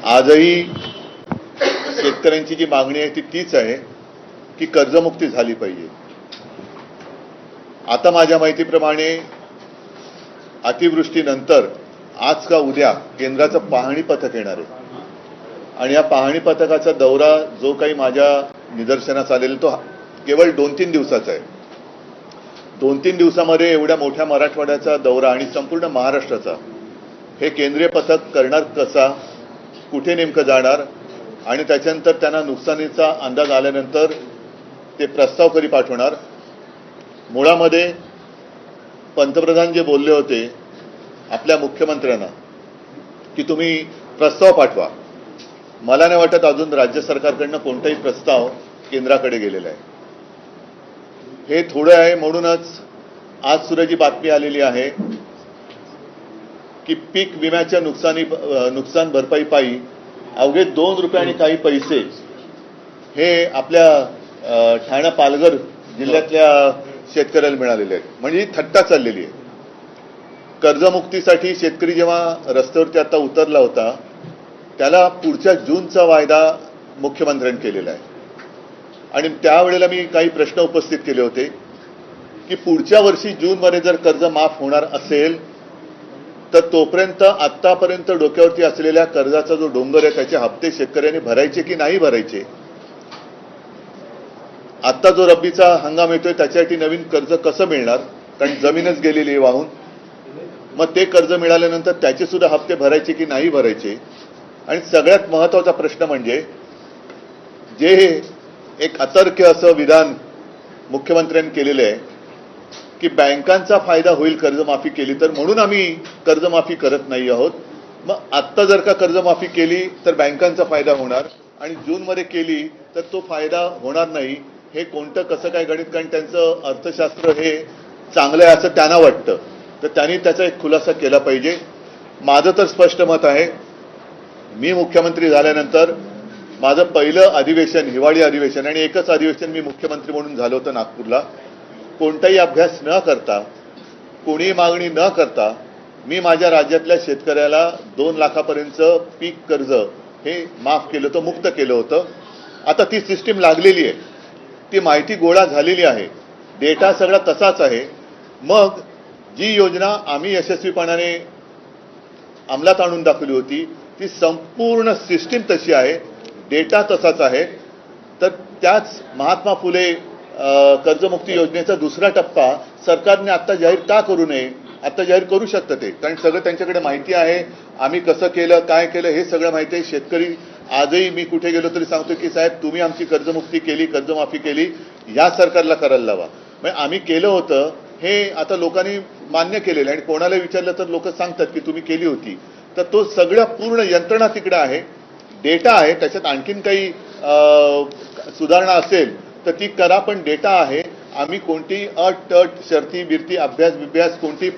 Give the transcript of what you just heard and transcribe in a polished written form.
आजही शेतकऱ्यांची जी मागणी आहे ती तीच आहे की कर्जमुक्ती झाली पाहिजे। आता माझ्या माहितीप्रमाणे अतिवृष्टीनंतर आज का उद्या केंद्राचं पाहणी पथक येणार आहे आणि या पाहणी पथकाचा दौरा जो काही माझ्या निदर्शनास आलेला तो केवळ 2-3 दिवसाचा आहे। 2-3 दिवसामध्ये एवढ्या मोठ्या मराठवाड्याचा दौरा आणि संपूर्ण महाराष्ट्राचा हे केंद्रीय पथक करणार कसा, कुठे नेमकं जाणार आणि त्याच्यानंतर त्यांना नुकसानीचा अंदाज आल्यानंतर ते प्रस्ताव कधी पाठवणार। मुळामध्ये पंतप्रधान जे बोलले होते आपल्या मुख्यमंत्र्यांना की तुम्ही प्रस्ताव पाठवा, मला नाही वाटत अजून राज्य सरकारकडनं कोणताही प्रस्ताव केंद्राकडे गेलेला आहे। हे थोडं आहे म्हणूनच आज सुरेची बातमी आलेली आहे की पीक विम्याच्या नुकसान भरपाई पायी अवघे 2 रुपये आणि काही पैसे हे आपल्या ठाणे पालघर जिल्ह्यातल्या शेतकऱ्याला मिळालेले आहेत। म्हणजे ही थट्टा चाललेली आहे। कर्जमुक्तीसाठी शेतकरी जेव्हा रस्त्यावरती आता उतरला होता त्याला पुढच्या जूनचा वायदा मुख्यमंत्र्यांनी केलेला आहे आणि त्यावेळेला मी काही प्रश्न उपस्थित केले होते की पुढच्या वर्षी जूनमध्ये जर कर्ज माफ होणार असेल तर तोपर्यंत आतापर्यंत डोक्यावरती असलेल्या कर्जाचा जो डोंगर आहे त्याचे हप्ते शेतकऱ्यांनी भरायचे की नाही भरायचे। आता जो रब्बीचा हंगाम येतोय त्याच्यासाठी नवीन कर्ज कसं मिळणार, कारण जमीनच गेलेली आहे वाहून। मग ते कर्ज मिळाल्यानंतर त्याचे सुद्धा हप्ते भरायचे की नाही भरायचे। आणि सगळ्यात महत्त्वाचा प्रश्न म्हणजे जे एक अतर्क्य असं विधान मुख्यमंत्र्यांनी केलेलं आहे की बँकांचा फायदा होईल कर्जमाफी केली तर, म्हणून आम्ही कर्जमाफी करत नाही आहोत। मग आत्ता जर का कर्जमाफी केली तर बँकांचा फायदा होणार आणि जूनमध्ये केली तर तो फायदा होणार नाही। हे कोणतं कसं काय गणित, कारण त्यांचं अर्थशास्त्र हे चांगलं आहे असं त्यांना वाटतं, तर त्यांनी त्याचा एक खुलासा केला पाहिजे। माझं तर स्पष्ट मत आहे, मी मुख्यमंत्री झाल्यानंतर माझं पहिलं अधिवेशन हिवाळी अधिवेशन आणि एकच अधिवेशन मी मुख्यमंत्री म्हणून झालो होतं नागपूरला। कोणताही अभ्यास न करता, कोणी मागणी न करता मी माझ्या राज्यातल्या शेतकऱ्याला 2 लाखापर्यंत पीक कर्ज हे माफ केलं होतं, मुक्त केलं होतं। आता ती सिस्टीम लागलेली आहे, ती माहिती गोळा झालेली आहे, डेटा सगळा तसाच आहे। मग जी योजना आम्ही यशस्वीपणाने अंमलात आणून दाखवली होती ती संपूर्ण सिस्टीम तशी आहे, डेटा तसाच आहे। तर त्याच महात्मा फुले कर्जमुक्ती योजनेचा दुसरा टप्पा सरकारने आता जाहीर का करू नये? आता जाहीर करू शकतं ते, कारण सगळं त्यांच्याकडे माहिती आहे, आम्ही कसं केलं काय केलं हे सगळं माहिती आहे। शेतकरी आजही मी कुठे गेलो तरी सांगतो की साहेब तुम्ही आमची कर्जमुक्ती केली, कर्जमाफी केली, या सरकारला करायला लावा। म्हणजे आम्ही केलं होतं हे आता लोकांनी मान्य केलेलं आहे आणि कोणाला विचारलं तर लोक सांगतात की तुम्ही केली होती। तर तो सगळं पूर्ण यंत्रणा तिकडे आहे, डेटा आहे, त्याच्यात आणखीन काही सुधारणा असेल तर ती करा, पण डेटा आहे। आम्ही कोणती अट शर्ती बिरती अभ्यास कोणती